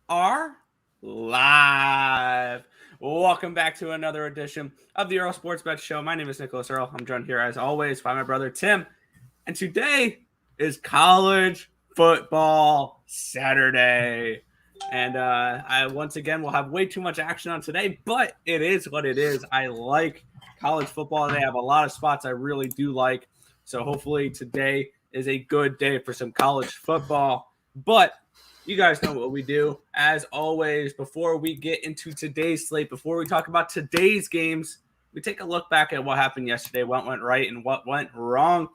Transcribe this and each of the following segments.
are live. Welcome back to another edition of the Earle Sports Bet Show. My name is Nicholas Earle. I'm joined here as always by my brother Tim. And today is college football Saturday. And I once again will have way too much action on today, but it is what it is. I like college football. They have a lot of spots I really do like. So hopefully today is a good day for some college football. But you guys know what we do. As always, before we get into today's slate, before we talk about today's games, we take a look back at what happened yesterday, what went right and what went wrong.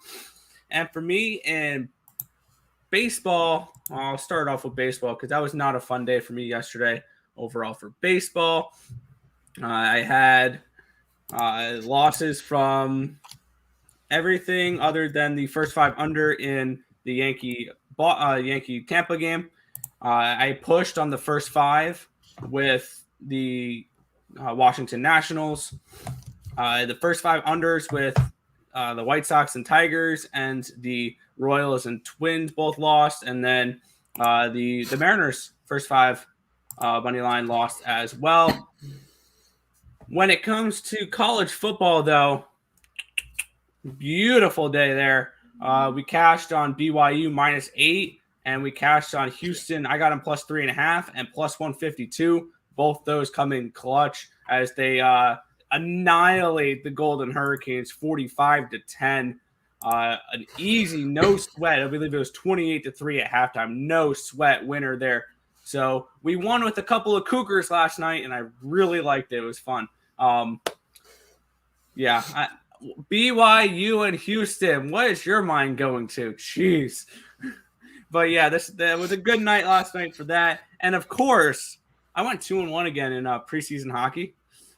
And for me in baseball, I'll start off with baseball because that was not a fun day for me yesterday overall for baseball. I had losses from everything other than the first five under in the Yankee Tampa game. I pushed on the first five with the Washington Nationals. The first five unders with the White Sox and Tigers, and the Royals and Twins both lost. And then the Mariners first five money line lost as well. When it comes to college football, though, beautiful day there. We cashed on BYU -8, and we cashed on Houston. I got them plus 3.5 and plus 152. Both those come in clutch as they annihilate the Golden Hurricanes 45-10. An easy, no sweat. I believe it was 28-3 at halftime. No sweat winner there. So we won with a couple of Cougars last night, and I really liked it. It was fun. BYU and Houston. What is your mind going to? Jeez. But yeah, that was a good night last night for that. And of course, I went 2-1 again in preseason hockey.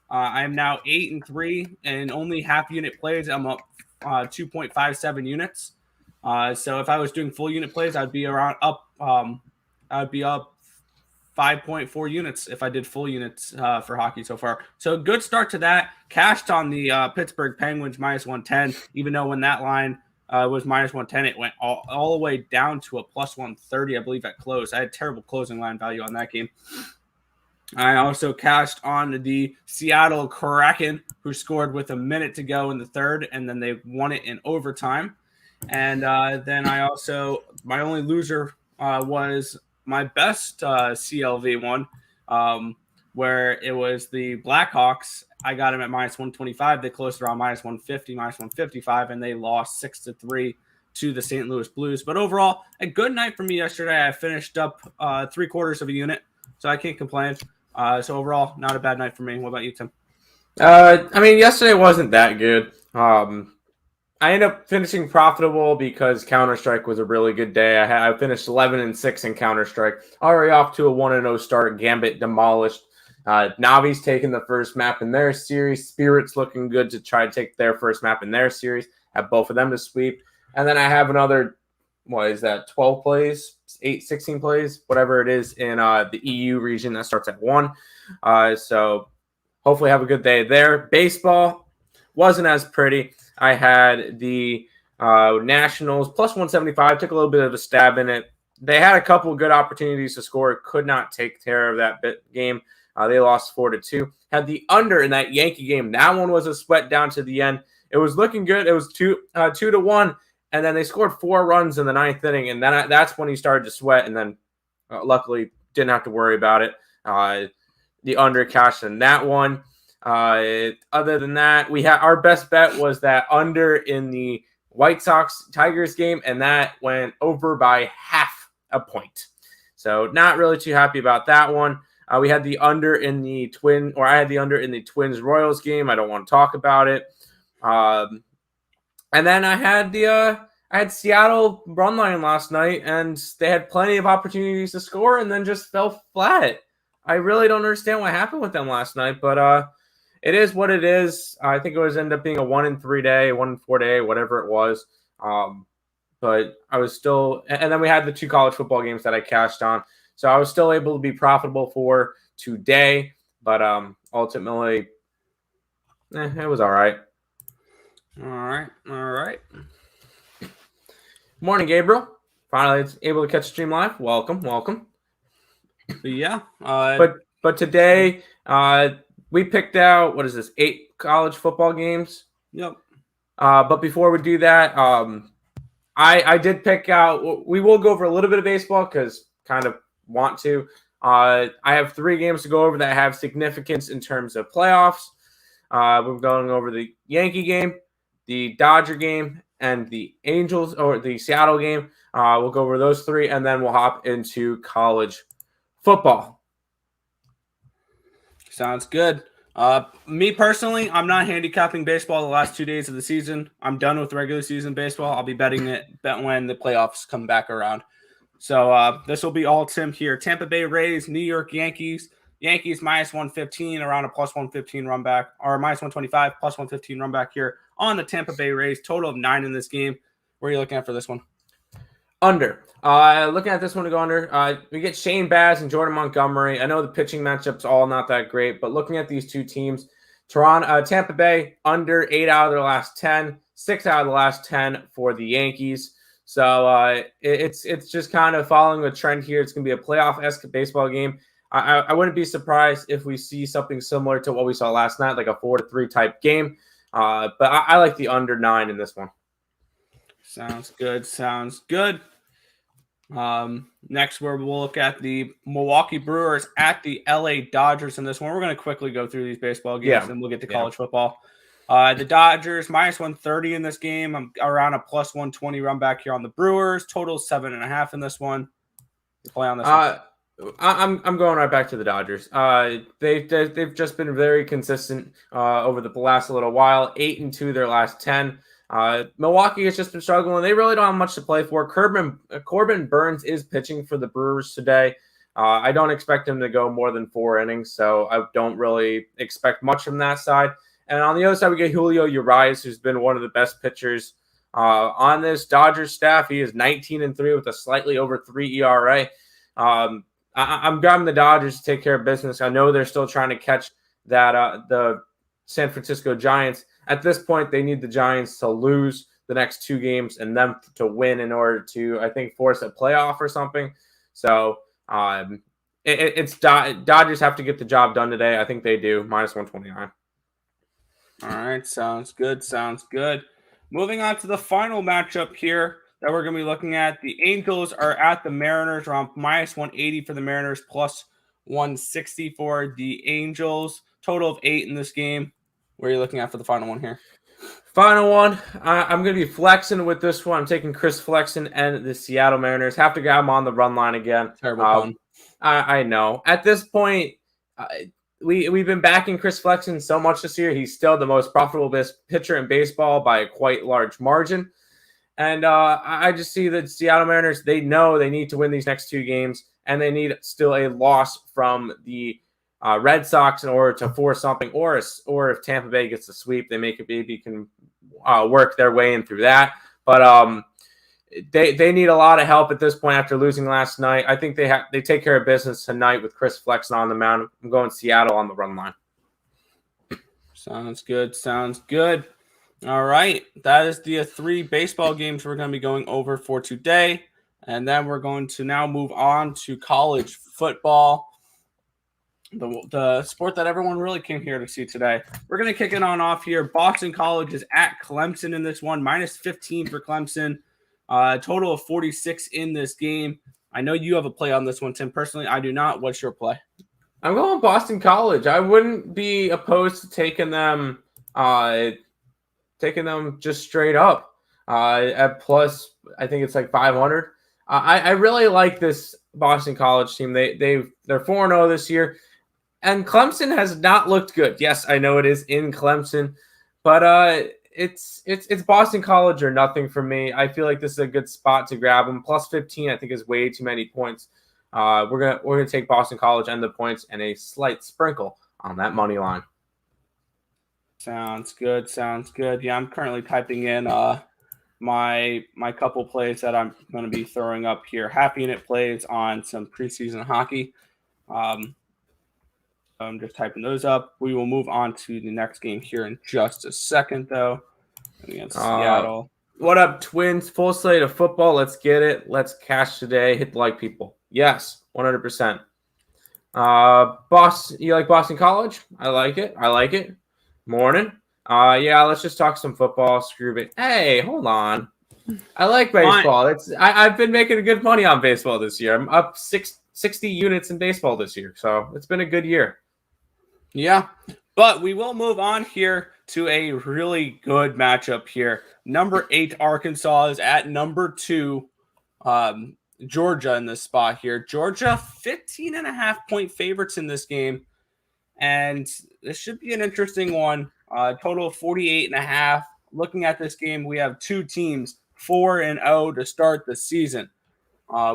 I am now 8-3 and only half unit plays. I'm up 2.57 units. So if I was doing full unit plays, I'd be up 5.4 units if I did full units for hockey so far. So good start to that. Cashed on the Pittsburgh Penguins -110, even though when that line was -110, it went all the way down to a plus 130, I believe, at close. I had terrible closing line value on that game. I also cashed on the Seattle Kraken, who scored with a minute to go in the third, and then they won it in overtime. And then I also, my only loser was my best CLV one, where it was the Blackhawks. I got them at -125. They closed around -150, -155, and they lost 6-3 to the St. Louis Blues. But overall, a good night for me yesterday. I finished up 3/4 of a unit, so I can't complain. So overall, not a bad night for me. What about you, Tim? Yesterday wasn't that good. I ended up finishing profitable because Counter-Strike was a really good day. I finished 11-6 in Counter-Strike. Already off to a 1-0 start. Gambit demolished. Navi's taking the first map in their series. Spirit's looking good to try to take their first map in their series. Have both of them to sweep. And then I have another, 12 plays? 16 plays? Whatever it is in the EU region that starts at 1. So hopefully have a good day there. Baseball wasn't as pretty. I had the Nationals plus 175. Took a little bit of a stab in it. They had a couple of good opportunities to score. Could not take care of that game. They lost 4-2. Had the under in that Yankee game. That one was a sweat down to the end. It was looking good. It was 2-1. And then they scored 4 runs in the 9th inning. And then that's when he started to sweat. And then luckily didn't have to worry about it. The under cashed in that one. Other than that, we had our best bet was that under in the White Sox Tigers game, and that went over by half a point. So not really too happy about that one. We had the under in the I had the under in the Twins Royals game. I don't want to talk about it. And then I had Seattle run line last night, and they had plenty of opportunities to score, and then just fell flat. I really don't understand what happened with them last night, but it is what it is. I think it was ended up being a 1-3 day, 1-4 day, whatever it was. But I was still, and then we had the 2 college football games that I cashed on, so I was still able to be profitable for today. But ultimately, it was all right. All right. Morning, Gabriel. Finally able to catch the stream live. Welcome. But yeah. But today we picked out, what is this, 8 college football games. Yep. But before we do that, I did pick out. We will go over a little bit of baseball because kind of want to. I have 3 games to go over that have significance in terms of playoffs. We're going over the Yankee game, the Dodger game, and the Angels or the Seattle game. We'll go over those 3, and then we'll hop into college football. Sounds good. Me personally, I'm not handicapping baseball the last 2 days of the season. I'm done with regular season baseball. I'll be betting it when the playoffs come back around. So this will be all Tim here. Tampa Bay Rays, New York Yankees. Yankees minus 115, around a plus 115 run back, or minus 125, plus 115 run back here on the Tampa Bay Rays. Total of 9 in this game. What are you looking at for this one? Under. Looking at this one to go under. We get Shane Baz and Jordan Montgomery. I know the pitching matchup's all not that great, but looking at these 2 teams, Tampa Bay under 8 out of their last 10, 6 out of the last 10 for the Yankees. So it's just kind of following a trend here. It's going to be a playoff-esque baseball game. I wouldn't be surprised if we see something similar to what we saw last night, like a 4-3 type game. But I like the under 9 in this one. Sounds good. Sounds good. Next, we'll look at the Milwaukee Brewers at the LA Dodgers in this one. We're going to quickly go through these baseball games, and we'll get to college football. The Dodgers minus 130 in this game. I'm around a plus 120 run back here on the Brewers. Total 7.5 in this one. Play on this one. I'm going right back to the Dodgers. They've just been very consistent over the last little while. 8-2 their last 10. Milwaukee has just been struggling. They really don't have much to play for. Corbin Burns is pitching for the Brewers today. I don't expect him to go more than 4 innings, so I don't really expect much from that side. And on the other side, we get Julio Urias, who's been one of the best pitchers on this Dodgers staff. He is 19-3 with a slightly over 3 ERA. I'm grabbing the Dodgers to take care of business. I know they're still trying to catch that the San Francisco Giants. At this point, they need the Giants to lose the next 2 games and them to win in order to, I think, force a playoff or something. So it's Dodgers have to get the job done today. I think they do. Minus 129. All right. Sounds good. Sounds good. Moving on to the final matchup here that we're going to be looking at. The Angels are at the Mariners, around minus 180 for the Mariners, plus 160 for the Angels. Total of 8 in this game. What are you looking at for the final one here? Final one. I'm going to be flexing with this one. I'm taking Chris Flexen and the Seattle Mariners. Have to grab him on the run line again. Terrible pun. I know. At this point, we've been backing Chris Flexen so much this year. He's still the most profitable pitcher in baseball by a quite large margin. And I just see that Seattle Mariners, they know they need to win these next 2 games, and they need still a loss from the Red Sox in order to force something, or if Tampa Bay gets the sweep, they maybe can work their way in through that. But they need a lot of help at this point after losing last night. I think they take care of business tonight with Chris Flexen on the mound. I'm going Seattle on the run line. Sounds good. Sounds good. All right. That is the 3 baseball games we're going to be going over for today. And then we're going to now move on to college football, the sport that everyone really came here to see today. We're going to kick it on off here. Boston College is at Clemson in this one, minus 15 for Clemson. Total of 46 in this game. I know you have a play on this one, Tim. Personally, I do not. What's your play? I'm going Boston College. I wouldn't be opposed to taking them just straight up at plus. I think it's like 500. I really like this Boston College team. They're 4-0 this year, and Clemson has not looked good. Yes, I know it is in Clemson, but it's Boston College or nothing for me. I feel like this is a good spot to grab them. Plus 15, I think, is way too many points. We're gonna take Boston College and the points and a slight sprinkle on that money line. Sounds good. Sounds good. Yeah, I'm currently typing in my couple plays that I'm going to be throwing up here. Happy Unit plays on some preseason hockey. I'm just typing those up. We will move on to the next game here in just a second, though. Against Seattle. What up, Twins? Full slate of football. Let's get it. Let's cash today. Hit the like, people. Yes, 100%. Boston, you like Boston College? I like it. Morning. Yeah, let's just talk some football. Screw it. Hey, hold on. I like baseball. I've been making good money on baseball this year. I'm up 60 units in baseball this year, so it's been a good year. Yeah, but we will move on here to a really good matchup here. Number 8 Arkansas is at number 2 Georgia in this spot here. Georgia 15.5-point favorites in this game, and this should be an interesting one. Total of 48.5. Looking at this game, we have two teams 4-0 to start the season.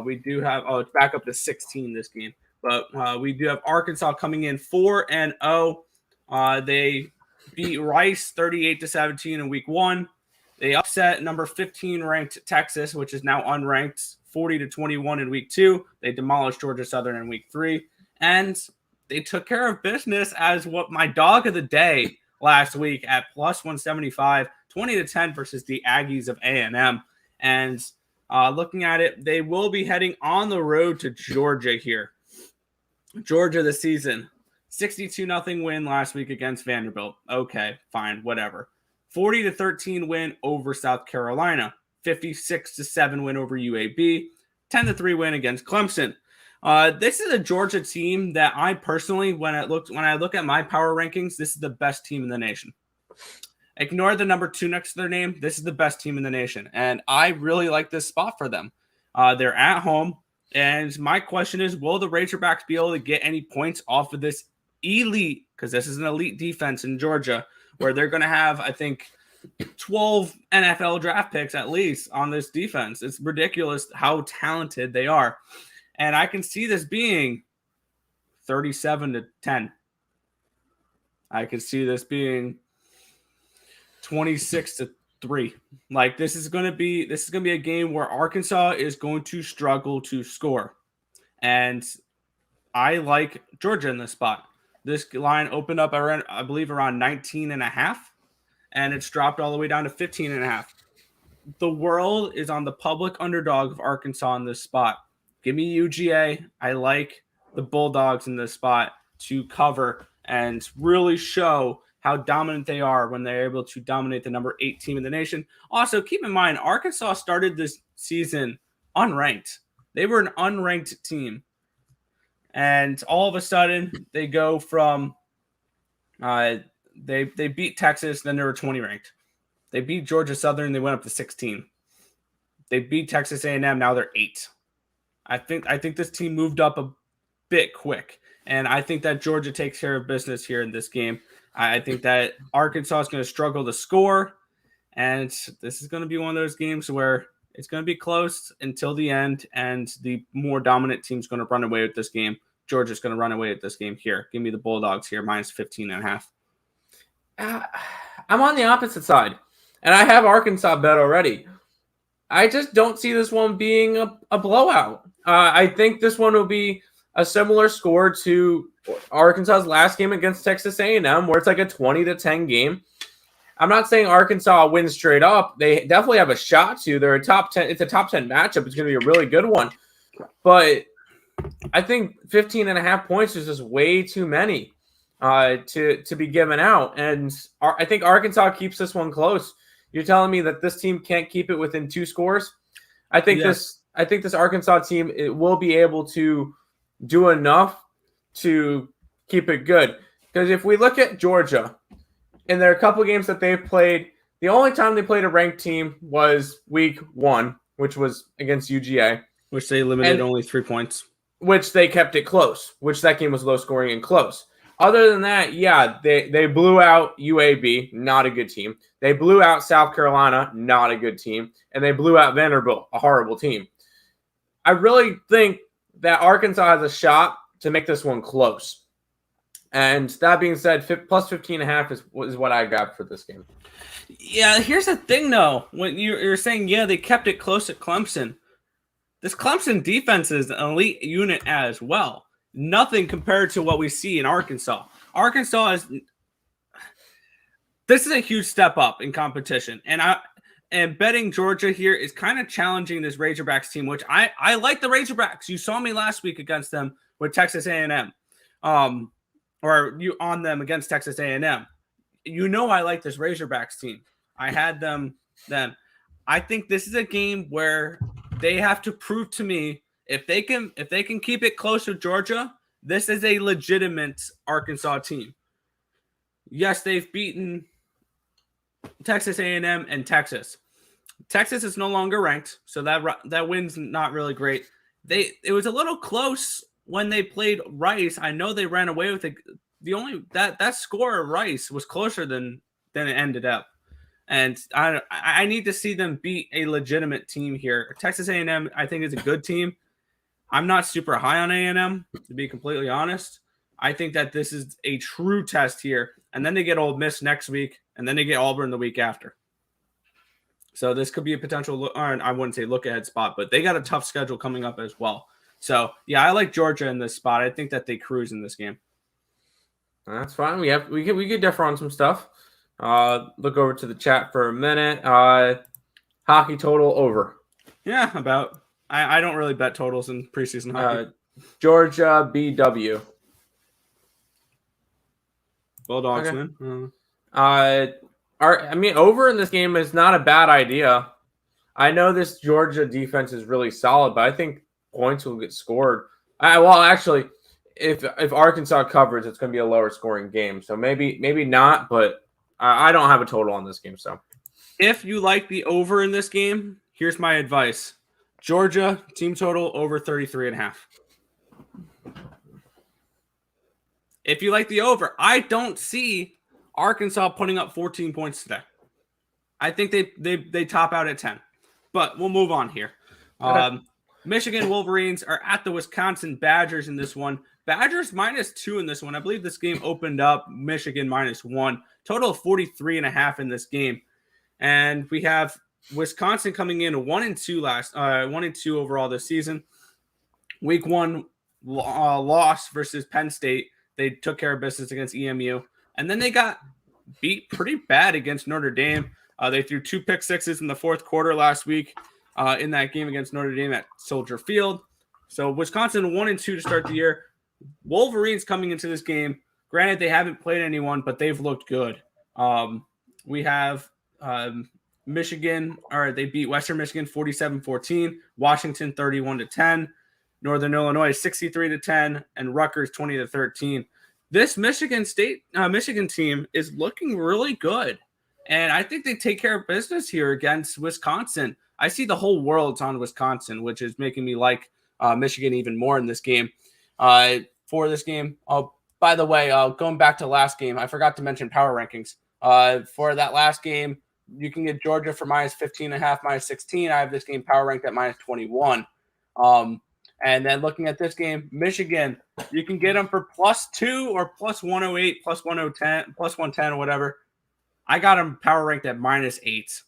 We do have it's back up to 16 this game, but we do have Arkansas coming in 4-0. They beat Rice 38-17 in week 1. They upset number 15 ranked Texas, which is now unranked, 40-21 in week 2. They demolished Georgia Southern in week 3, and they took care of business as what my dog of the day last week at plus 175, 20-10 versus the Aggies of A&M. And looking at it, they will be heading on the road to Georgia here. Georgia this season, 62-0 win last week against Vanderbilt. Okay, fine, whatever. 40-13 win over South Carolina. 56-7 win over UAB. 10-3 win against Clemson. This is a Georgia team that I personally, when I look at my power rankings, this is the best team in the nation. Ignore the number 2 next to their name. This is the best team in the nation, and I really like this spot for them. They're at home, and my question is, will the Razorbacks be able to get any points off of this elite, because this is an elite defense in Georgia, where they're going to have, I think, 12 NFL draft picks at least on this defense. It's ridiculous how talented they are. And I can see this being 37-10. I could see this being 26-3. Like this is going to be a game where Arkansas is going to struggle to score. And I like Georgia in this spot. This line opened up around, I believe, around 19.5, and it's dropped all the way down to 15.5. The world is on the public underdog of Arkansas in this spot. Give me UGA. I like the Bulldogs in this spot to cover and really show how dominant they are when they're able to dominate the number 8 team in the nation. Also, keep in mind, Arkansas started this season unranked. They were an unranked team. And all of a sudden, they go from they beat Texas, then they were 20 ranked. They beat Georgia Southern, they went up to 16. They beat Texas A&M, now they're 8. I think this team moved up a bit quick, and I think that Georgia takes care of business here in this game. I think that Arkansas is going to struggle to score, and this is going to be one of those games where it's going to be close until the end, and the more dominant team's going to run away with this game. Georgia's going to run away with this game here. Give me the Bulldogs here, minus 15.5. I'm on the opposite side, and I have Arkansas bet already. I just don't see this one being a blowout. I think this one will be a similar score to Arkansas's last game against Texas A&M, where it's like a 20-10 game. I'm not saying Arkansas wins straight up. They definitely have a shot to. They're a top 10. It's a top 10 matchup. It's going to be a really good one. But I think 15.5 points is just way too many to be given out. And I think Arkansas keeps this one close. You're telling me that this team can't keep it within 2 scores? I think this Arkansas team, it will be able to do enough to keep it good. Because if we look at Georgia, and there are a couple of games that they've played, the only time they played a ranked team was week 1, which was against UGA. Which they limited only 3 points. Which they kept it close, which that game was low scoring and close. Other than that, yeah, they blew out UAB, not a good team. They blew out South Carolina, not a good team. And they blew out Vanderbilt, a horrible team. I really think that Arkansas has a shot to make this one close. And that being said, plus 15.5 is what I got for this game. Yeah, here's the thing, though. When you're saying, yeah, they kept it close at Clemson. This Clemson defense is an elite unit as well. Nothing compared to what we see in Arkansas. This is a huge step up in competition. And betting Georgia here is kind of challenging this Razorbacks team, which I like the Razorbacks. You saw me last week against them with Texas A&M. or you on them against Texas A&M. You know I like this Razorbacks team. I had them then. I think this is a game where they have to prove to me if they can keep it close with Georgia, this is a legitimate Arkansas team. Yes, they've beaten Texas A&M and Texas. Texas is no longer ranked, so that win's not really great. It was a little close when they played Rice. I know they ran away with it. The only that score of Rice was closer than it ended up. And I need to see them beat a legitimate team here. Texas A&M, I think, is a good team. I'm not super high on A&M, to be completely honest. I think that this is a true test here. And then they get Ole Miss next week, and then they get Auburn the week after. So this could be a potential, I wouldn't say look-ahead spot, but they got a tough schedule coming up as well. So, yeah, I like Georgia in this spot. I think that they cruise in this game. That's fine. We could differ on some stuff. Look over to the chat for a minute. Hockey total over. Yeah, about. I don't really bet totals in preseason hockey. Georgia BW. Bulldogs win. Over in this game is not a bad idea. I know this Georgia defense is really solid, but I think points will get scored. Actually, if Arkansas covers, it's going to be a lower scoring game. So maybe not, but I don't have a total on this game. So if you like the over in this game, here's my advice. Georgia team total over 33.5. If you like the over, I don't see Arkansas putting up 14 points today. I think they top out at 10. But we'll move on here. Okay. Michigan Wolverines are at the Wisconsin Badgers in this one. Badgers -2 in this one. I believe this game opened up Michigan -1. Total of 43.5 in this game. And we have Wisconsin coming in 1-2 1-2 overall this season. Week 1 loss versus Penn State. They took care of business against EMU. And then they got beat pretty bad against Notre Dame. They threw 2 pick sixes in the fourth quarter last week in that game against Notre Dame at Soldier Field. So Wisconsin 1-2 to start the year. Wolverines coming into this game. Granted, they haven't played anyone, but they've looked good. We have Michigan, they beat Western Michigan 47-14, Washington 31-10, Northern Illinois 63-10, and Rutgers 20-13. This Michigan team is looking really good. And I think they take care of business here against Wisconsin. I see the whole world's on Wisconsin, which is making me like Michigan even more in this game. For this game, by the way, going back to last game, I forgot to mention power rankings. For that last game, you can get Georgia for -15.5, -16. I have this game power ranked at -21. And then looking at this game, Michigan, you can get them for +2 or +108, +110, +110 or whatever. I got them power ranked at -8.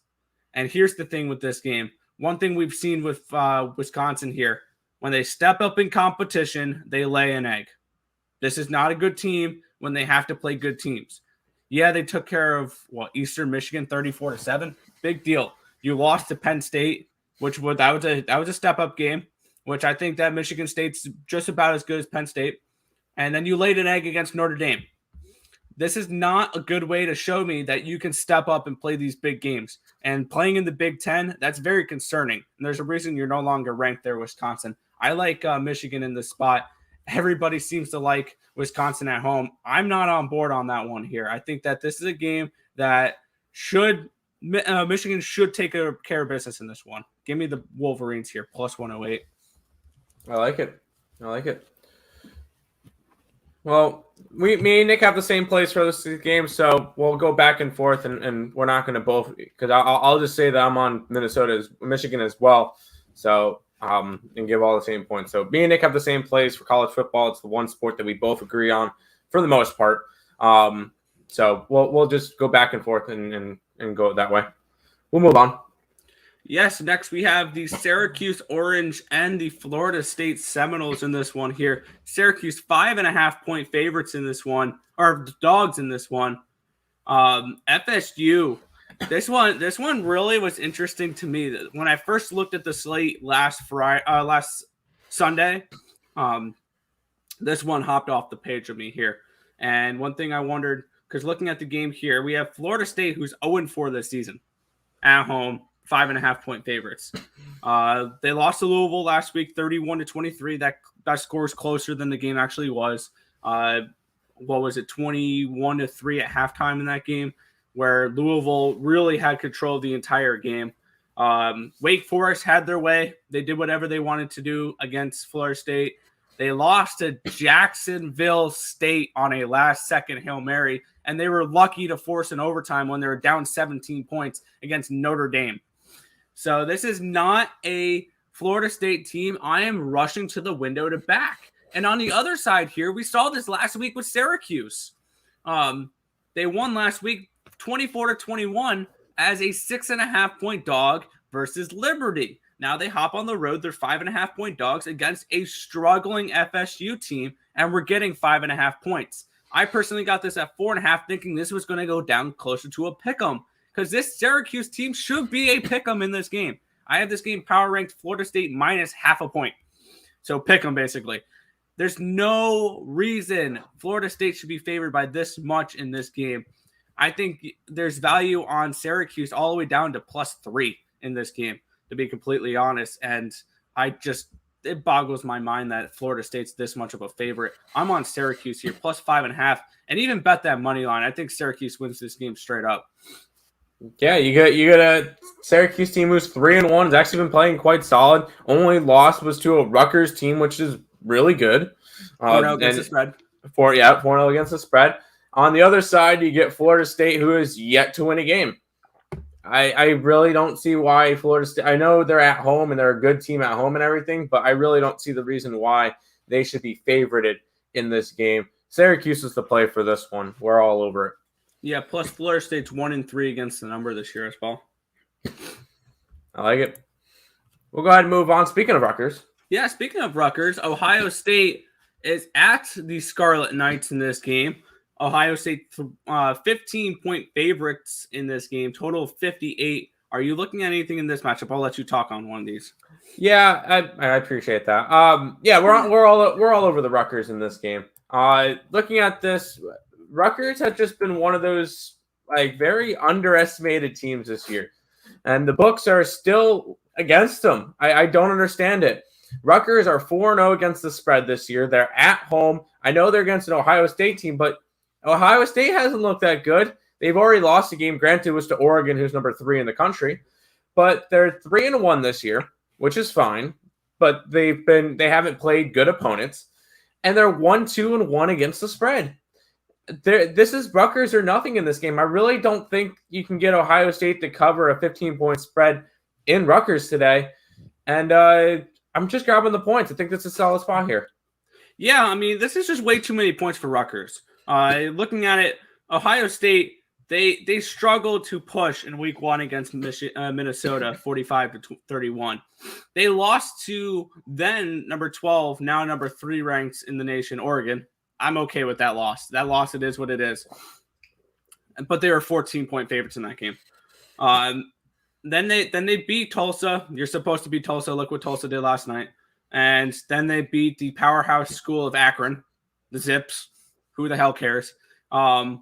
And here's the thing with this game. One thing we've seen with Wisconsin here, when they step up in competition, they lay an egg. This is not a good team when they have to play good teams. Yeah, they took care of Eastern Michigan 34-7. Big deal. You lost to Penn State, that was a step up game, which I think that Michigan State's just about as good as Penn State. And then you laid an egg against Notre Dame. This is not a good way to show me that you can step up and play these big games. And playing in the Big Ten, that's very concerning. And there's a reason you're no longer ranked there, Wisconsin. I like Michigan in this spot. Everybody seems to like Wisconsin at home. I'm not on board on that one here. I think that this is a game that Michigan should take care of business in this one. Give me the Wolverines here, +108. I like it. Well, me and Nick have the same place for this game, so we'll go back and forth, and we're not going to both, because I'll just say that I'm on Michigan as well. So and give all the same points. So me and Nick have the same place for college football. It's the one sport that we both agree on for the most part. So we'll just go back and forth and go that way. We'll move on. Yes, next we have the Syracuse Orange and the Florida State Seminoles in this one here. Syracuse 5.5-point favorites in this one, or dogs in this one. FSU. This one really was interesting to me. When I first looked at the slate last Sunday, This one hopped off the page of me here. And one thing I wondered, because looking at the game here, we have Florida State, who's 0-4 this season at home, 5.5-point favorites. They lost to Louisville last week, 31-23. That score is closer than the game actually was. What was it, 21-3 at halftime in that game, where Louisville really had control of the entire game. Wake Forest had their way. They did whatever they wanted to do against Florida State. They lost to Jacksonville State on a last-second Hail Mary, and they were lucky to force an overtime when they were down 17 points against Notre Dame. So this is not a Florida State team I am rushing to the window to back. And on the other side here, we saw this last week with Syracuse. They won last week 24-21 as a 6.5-point dog versus Liberty. Now they hop on the road. They're 5.5-point dogs against a struggling FSU team, and we're getting 5.5 points. I personally got this at 4.5, thinking this was going to go down closer to a pick'em, because this Syracuse team should be a pick'em in this game. I have this game power ranked Florida State minus 0.5 point. So pick'em basically. There's no reason Florida State should be favored by this much in this game. I think there's value on Syracuse all the way down to +3 in this game, to be completely honest. And it boggles my mind that Florida State's this much of a favorite. I'm on Syracuse here, +5.5, and even bet that money line. I think Syracuse wins this game straight up. Yeah, you got a Syracuse team who's 3-1. Has actually been playing quite solid. Only loss was to a Rutgers team, which is really good. 4-0 against the spread. 4-0 against the spread. On the other side, you get Florida State, who is yet to win a game. I really don't see why Florida State. I know they're at home and they're a good team at home and everything, but I really don't see the reason why they should be favorited in this game. Syracuse is the play for this one. We're all over it. Yeah, plus Florida State's 1-3 against the number this year as well. I like it. We'll go ahead and move on. Speaking of Rutgers. Yeah, speaking of Rutgers, Ohio State is at the Scarlet Knights in this game. Ohio State 15-point favorites in this game, total of 58. Are you looking at anything in this matchup? I'll let you talk on one of these. Yeah, I appreciate that. Yeah, we're all over the Rutgers in this game. Looking at this, Rutgers has just been one of those very underestimated teams this year, and the books are still against them. I don't understand it. Rutgers are 4-0 against the spread this year. They're at home. I know they're against an Ohio State team, but Ohio State hasn't looked that good. They've already lost a game. Granted, it was to Oregon, who's number 3 in the country, but they're 3-1 this year, which is fine. But they haven't played good opponents, and they're 1-2-1 against the spread. This is Rutgers or nothing in this game. I really don't think you can get Ohio State to cover a 15-point spread in Rutgers today, and I'm just grabbing the points. I think that's a solid spot here. Yeah, I mean, this is just way too many points for Rutgers. Looking at it, Ohio State, they struggled to push in week 1 against Minnesota, 45-31. They lost to then number 12, now number 3 ranks in the nation, Oregon. I'm okay with that loss. That loss, it is what it is. But they were 14-point favorites in that game. Then they beat Tulsa. You're supposed to beat Tulsa. Look what Tulsa did last night. And then they beat the powerhouse school of Akron, the Zips. Who the hell cares? And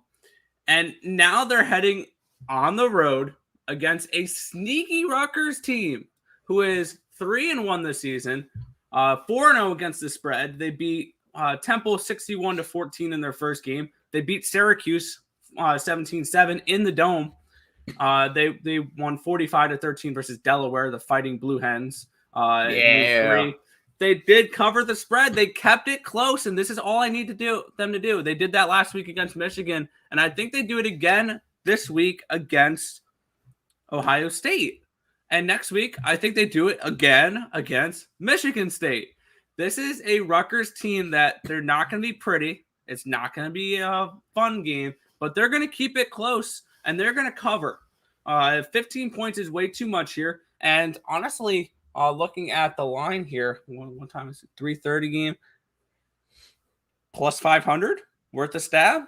now they're heading on the road against a sneaky Rutgers team who is 3-1 this season, 4-0 against the spread. They beat Temple 61-14 in their first game. They beat Syracuse 17-7 in the Dome. They won 45-13 versus Delaware, the Fighting Blue Hens. Yeah. They did cover the spread. They kept it close, and this is all I need them to do. They did that last week against Michigan, and I think they do it again this week against Ohio State. And next week, I think they do it again against Michigan State. This is a Rutgers team that they're not going to be pretty. It's not going to be a fun game, but they're going to keep it close, and they're going to cover. 15 points is way too much here, and honestly, looking at the line here, what time is it? 3:30 game. Plus 500 worth a stab.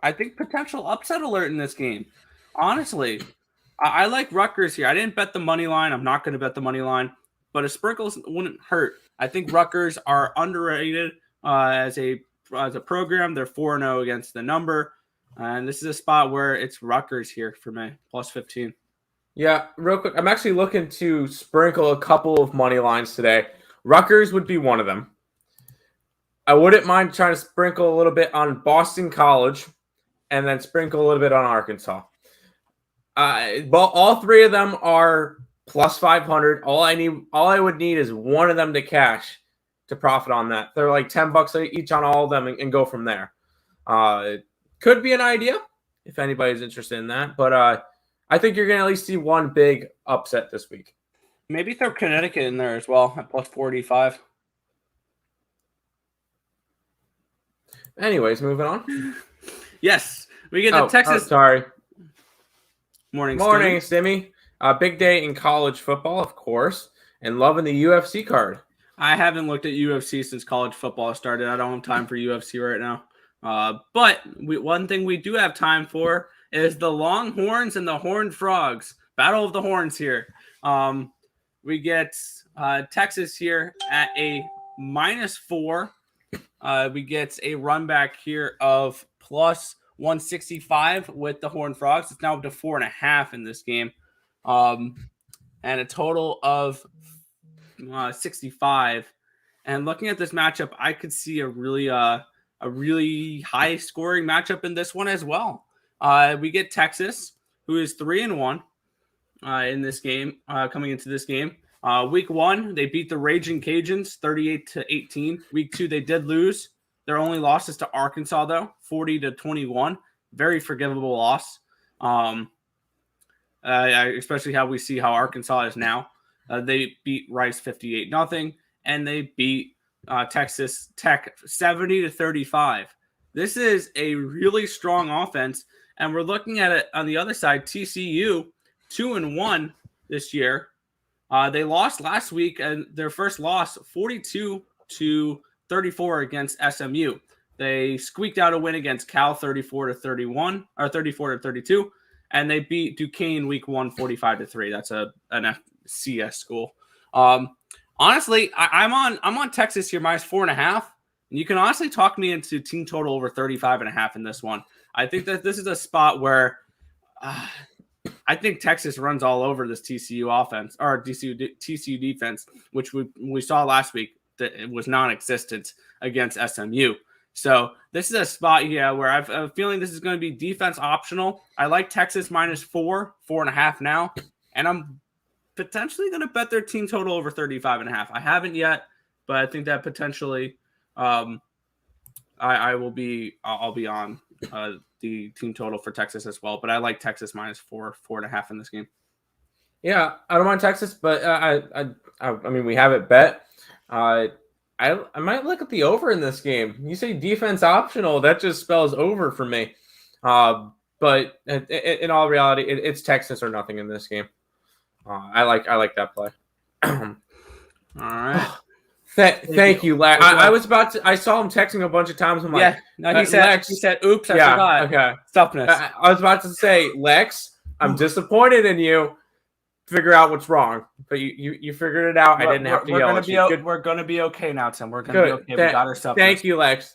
I think potential upset alert in this game. Honestly, I like Rutgers here. I didn't bet the money line. I'm not going to bet the money line, but a sprinkle wouldn't hurt. I think Rutgers are underrated. as a program. They're 4-0 against the number. And this is a spot where it's Rutgers here for me, plus 15. Yeah, real quick. I'm actually looking to sprinkle a couple of money lines today. Rutgers would be one of them. I wouldn't mind trying to sprinkle a little bit on Boston College and then sprinkle a little bit on Arkansas. But all three of them are plus 500. All I would need is one of them to cash to profit on that. They're like $10 each on all of them and go from there. It could be an idea if anybody's interested in that. But I think you're going to at least see one big upset this week. Maybe throw Connecticut in there as well at plus 45. Anyways, moving on. Yes, we get the Texas. Morning, Stimmy. Big day in college football, of course, and loving the UFC card. I haven't looked at UFC since college football started. I don't have time for UFC right now. But one thing we do have time for is the Longhorns and the Horned Frogs. Battle of the Horns here. We get Texas here at a -4. We get a run back here of plus 165 with the Horned Frogs. It's now up to 4.5 in this game. And a total of 65. And looking at this matchup, I could see a really high scoring matchup in this one as well. We get Texas, who is 3-1 in this game, coming into this game. Week 1, they beat the Raging Cajuns 38-18. Week 2, they did lose. Their only losses to Arkansas, though, 40-21. Very forgivable loss. Especially how we see how Arkansas is now. They beat Rice 58-0, and they beat Texas Tech 70-35. This is a really strong offense, and we're looking at it on the other side. TCU 2-1 this year. They lost last week, and their first loss 42-34 against SMU. They squeaked out a win against Cal 34-31 or 34-32, and they beat Duquesne week 1 45-3. That's an FCS school. Honestly, I'm on Texas here -4.5. And you can honestly talk me into team total over 35.5 in this one. I think that this is a spot where I think Texas runs all over this TCU offense or TCU defense, which we saw last week that it was non-existent against SMU. So this is a spot here where I have a feeling this is going to be defense optional. I like Texas -4.5 now, and I'm potentially going to bet their team total over 35.5. I haven't yet, but I think that potentially I'll be on the team total for Texas as well. But I like Texas -4.5 in this game. Yeah, I don't mind Texas, but I mean we have it bet. I might look at the over in this game. You say defense optional, that just spells over for me. But in all reality, it's Texas or nothing in this game. I like that play. All right. Thank you, Lex. I saw him texting a bunch of times. I'm like, yeah. No, he said, oops, I forgot. Okay. Stuffness. I was about to say, Lex, I'm disappointed in you. Figure out what's wrong. But you figured it out. I didn't have to yell at you. We're going to be okay now, Tim. We're going to be okay. We got our stuff. Thank you, Lex.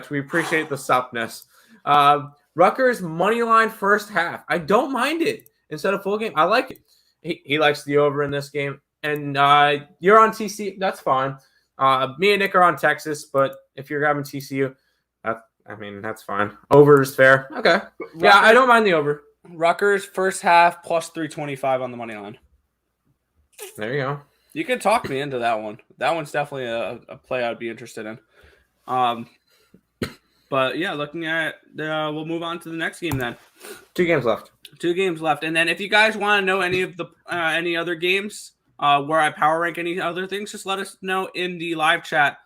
We appreciate the softness. Rutgers money line first half. I don't mind it. Instead of full game, I like it. He likes the over in this game. And you're on TCU. That's fine. Me and Nick are on Texas, but if you're grabbing TCU, that's fine. Over is fair. Okay. Yeah, I don't mind the over. Rutgers first half plus 325 on the money line. There you go. You can talk me into that one. That one's definitely a play I'd be interested in. But yeah, looking at we'll move on to the next game then. 2 games left. And then if you guys want to know any of the any other games where I power rank any other things, just let us know in the live chat.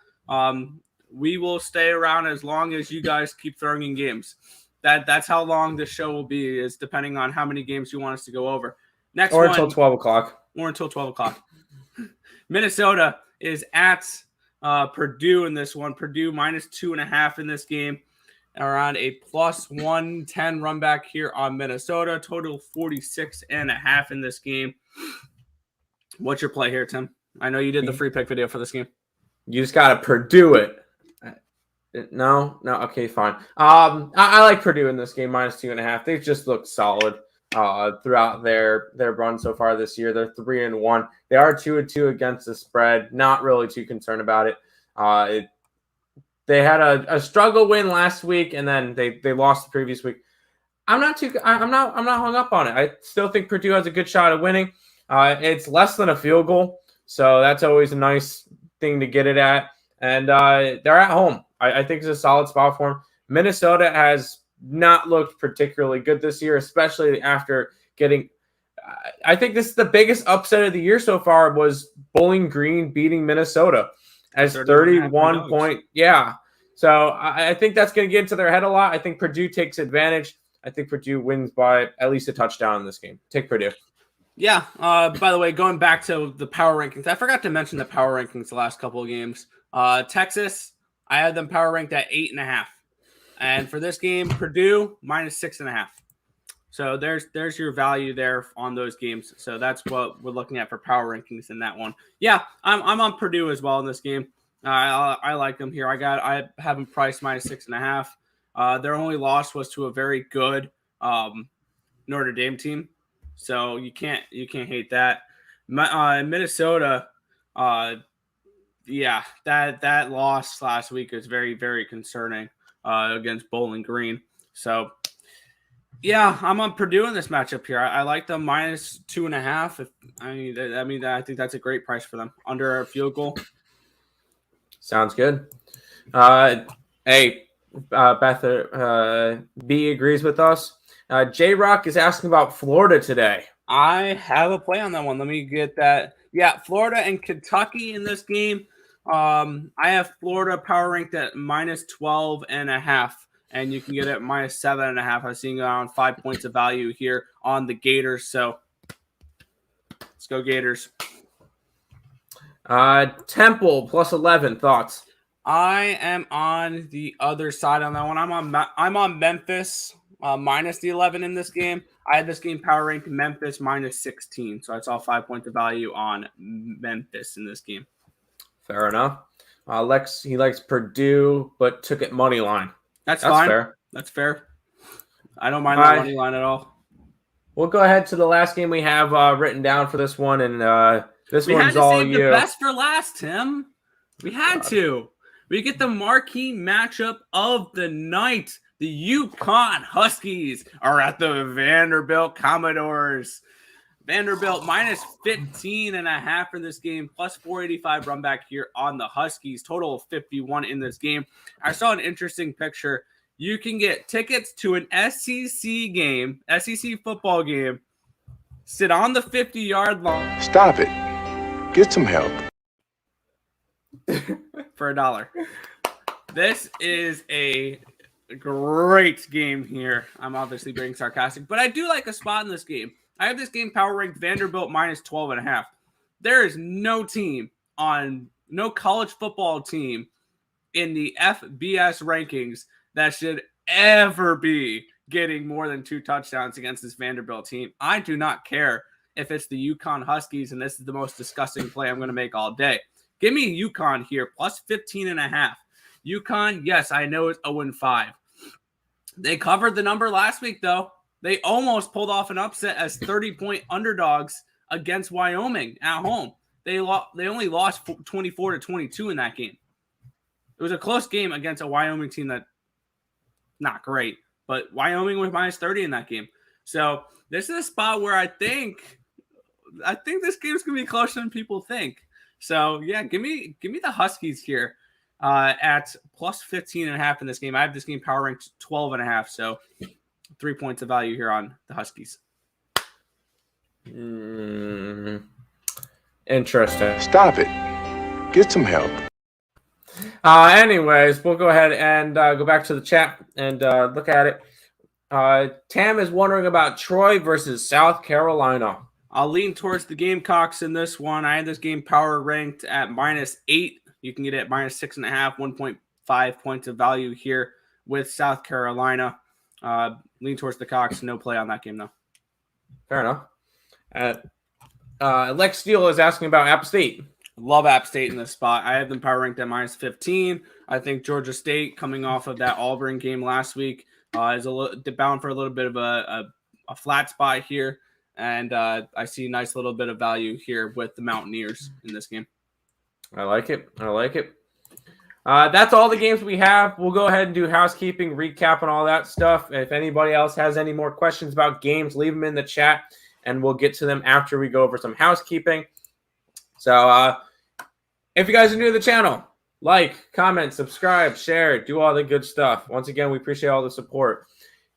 We will stay around as long as you guys keep throwing in games. That's how long this show will be, is depending on how many games you want us to go over. Until 12 o'clock. Or until 12 o'clock. Minnesota is at Purdue in this one. Purdue -2.5 in this game. Around a plus 110 run back here on Minnesota. Total 46.5 in this game. What's your play here, Tim? I know you did the free pick video for this game. You just got to Purdue it. No. Okay, fine. I like Purdue in this game, -2.5. They've just looked solid throughout their run so far this year. They're 3-1. They are 2-2 against the spread. Not really too concerned about it. They had a struggle win last week, and then they lost the previous week. I'm not hung up on it. I still think Purdue has a good shot at winning. It's less than a field goal, so that's always a nice thing to get it at. And they're at home. I think it's a solid spot for them. Minnesota has not looked particularly good this year, especially after getting. I think this is the biggest upset of the year so far was Bowling Green beating Minnesota as 31 point. Yeah. So I think that's going to get into their head a lot. I think Purdue takes advantage. I think Purdue wins by at least a touchdown in this game. Take Purdue. Yeah. By the way, going back to the power rankings, I forgot to mention the power rankings the last couple of games. Texas, I had them power ranked at 8.5. And for this game, Purdue -6.5. So there's your value there on those games. So that's what we're looking at for power rankings in that one. Yeah, I'm on Purdue as well in this game. I like them here. I have them priced -6.5. Their only loss was to a very good Notre Dame team. So you can't hate that. Minnesota, yeah, that loss last week is very, very concerning against Bowling Green. So, yeah, I'm on Purdue in this matchup here. I like them -2.5. I think that's a great price for them under a field goal. Sounds good. Hey, Beth, B agrees with us. J-Rock is asking about Florida today. I have a play on that one. Let me get that. Yeah, Florida and Kentucky in this game. I have Florida power ranked at -12.5, and you can get it at -7.5. I'm seeing around 5 points of value here on the Gators. So let's go Gators. Temple +11. Thoughts? I am on the other side on that one. I'm on Memphis -11 in this game. I had this game power ranked Memphis -16, so I saw 5 points of value on Memphis in this game. Fair enough. Lex, he likes Purdue, but took it money line. That's fine. Fair. That's fair. I don't mind that money line at all. We'll go ahead to the last game we have written down for this one, and this one's all you. We had to save the best for last, Tim. We had to. We get the marquee matchup of the night. The UConn Huskies are at the Vanderbilt Commodores. Vanderbilt -15.5 for this game, +485 run back here on the Huskies. Total of 51 in this game. I saw an interesting picture. You can get tickets to an SEC game, SEC football game, sit on the 50-yard line. Stop it. Get some help. For $1. This is a great game here. I'm obviously being sarcastic, but I do like a spot in this game. I have this game power ranked Vanderbilt -12.5. There is no college football team in the FBS rankings that should ever be getting more than 2 touchdowns against this Vanderbilt team. I do not care if it's the UConn Huskies, and this is the most disgusting play I'm going to make all day. Give me UConn here, +15.5. UConn, yes, I know it's 0-5. They covered the number last week, though. They almost pulled off an upset as 30-point underdogs against Wyoming at home. They only lost 24-22 in that game. It was a close game against a Wyoming team that not great, but Wyoming was -30 in that game. So this is a spot where I think this game's gonna be closer than people think. So yeah, give me the Huskies here at +15.5 in this game. I have this game power ranked 12.5, so 3 points of value here on the Huskies. Interesting. Stop it. Get some help. Anyways, we'll go ahead and go back to the chat and look at it. Tam is wondering about Troy versus South Carolina. I'll lean towards the Gamecocks in this one. I had this game power ranked at -8. You can get it at -6.5, 1.5 points of value here with South Carolina. Lean towards the Cocks. No play on that game, though. Fair enough. Lex Steele is asking about App State. Love App State in this spot. I have them power ranked at -15. I think Georgia State, coming off of that Auburn game last week, is bound for a little bit of a flat spot here. And I see a nice little bit of value here with the Mountaineers in this game. I like it. That's all the games we have. We'll go ahead and do housekeeping, recap, and all that stuff. If anybody else has any more questions about games, leave them in the chat, and we'll get to them after we go over some housekeeping. So if you guys are new to the channel, like, comment, subscribe, share, do all the good stuff. Once again, we appreciate all the support.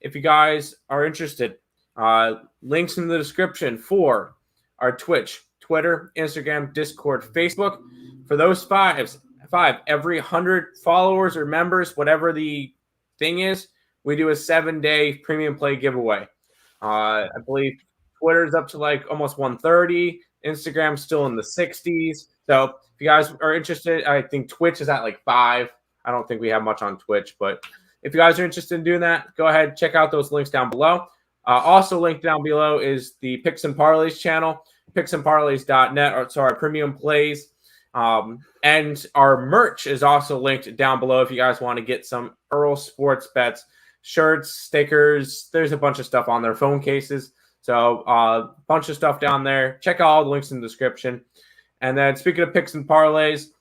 If you guys are interested, links in the description for our Twitch, Twitter, Instagram, Discord, Facebook. For those five, every 100 followers or members, whatever the thing is, we do a 7-day premium play giveaway. I believe Twitter's up to like almost 130. Instagram's still in the 60s. So if you guys are interested, I think Twitch is at like 5. I don't think we have much on Twitch, but if you guys are interested in doing that, go ahead, check out those links down below. Also linked down below is the Picks and Parleys channel, picksandparleys.net, or sorry, premium plays. And our merch is also linked down below if you guys want to get some Earle Sports Bets, shirts, stickers. There's a bunch of stuff on there, phone cases. So a bunch of stuff down there. Check out all the links in the description. And then speaking of Picks and Parleys,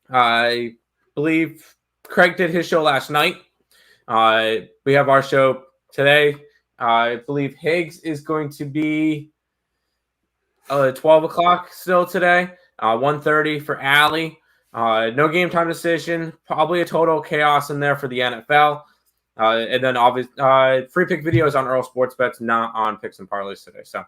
I believe Craig did his show last night. We have our show today. I believe Higgs is going to be 12 o'clock still today. 1:30 for Allie. No game time decision. Probably a total chaos in there for the NFL. And then obviously free pick videos on Earle Sports Bets, not on Picks and Parleys today. So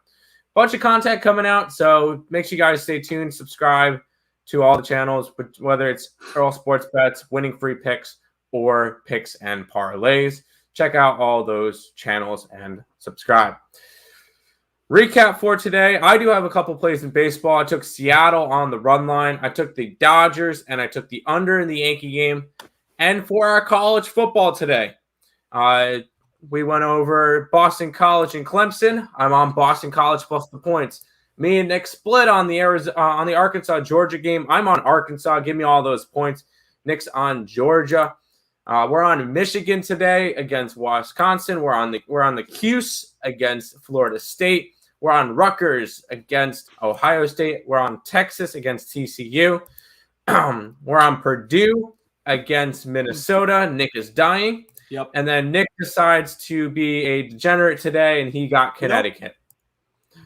bunch of content coming out. So make sure you guys stay tuned. Subscribe to all the channels, whether it's Earle Sports Bets, Winning Free Picks, or Picks and Parleys. Check out all those channels and subscribe. Recap for today. I do have a couple plays in baseball. I took Seattle on the run line. I took the Dodgers, and I took the under in the Yankee game. And for our college football today, we went over Boston College and Clemson. I'm on Boston College plus the points. Me and Nick split on the Arkansas-Georgia game. I'm on Arkansas. Give me all those points. Nick's on Georgia. We're on Michigan today against Wisconsin. We're on the Cuse against Florida State. We're on Rutgers against Ohio State. We're on Texas against TCU. We're on Purdue against Minnesota. Nick is dying. Yep. And then Nick decides to be a degenerate today, and he got Connecticut. Yep.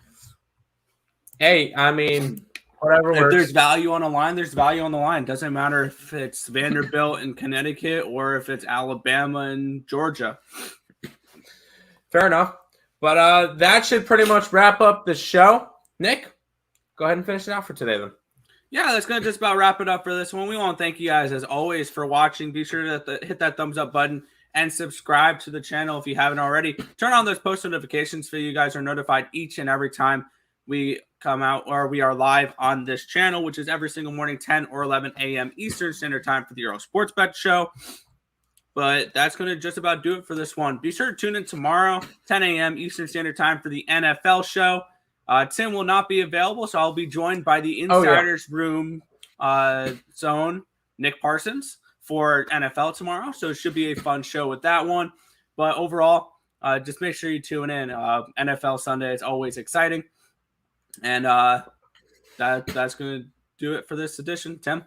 Hey, I mean, whatever works. If there's value on the line, there's value on the line. Doesn't matter if it's Vanderbilt and Connecticut or if it's Alabama and Georgia. Fair enough. But that should pretty much wrap up the show. Nick, go ahead and finish it out for today then. Yeah, that's going to just about wrap it up for this one. We want to thank you guys, as always, for watching. Be sure to hit that thumbs up button and subscribe to the channel if you haven't already. Turn on those post notifications so you guys are notified each and every time we come out or we are live on this channel, which is every single morning, 10 or 11 a.m. Eastern Standard Time for the Earle Sports Bet Show. But that's going to just about do it for this one. Be sure to tune in tomorrow, 10 a.m. Eastern Standard Time for the NFL show. Tim will not be available, so I'll be joined by the Insiders Room zone, Nick Parsons, for NFL tomorrow. So it should be a fun show with that one. But overall, just make sure you tune in. NFL Sunday is always exciting. And that's going to do it for this edition. Tim?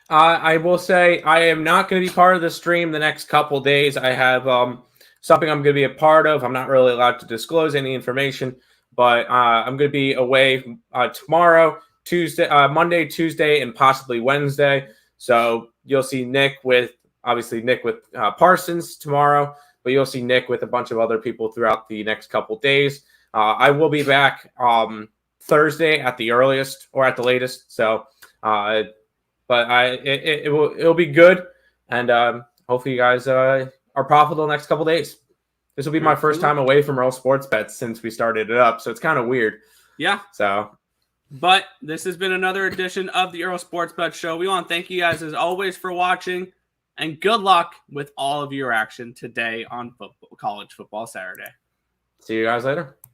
I will say I am not going to be part of the stream the next couple days. I have something I'm going to be a part of. I'm not really allowed to disclose any information, but I'm going to be away tomorrow, Monday, Tuesday, and possibly Wednesday. So you'll see Nick with Parsons tomorrow, but you'll see Nick with a bunch of other people throughout the next couple days. I will be back Thursday at the earliest or at the latest. So, but it'll be good, and hopefully you guys are profitable the next couple days. This will be my first time away from Earle Sports Bets since we started it up, so it's kind of weird. Yeah. So, but this has been another edition of the Earle Sports Bet Show. We want to thank you guys as always for watching, and good luck with all of your action today on College Football Saturday. See you guys later.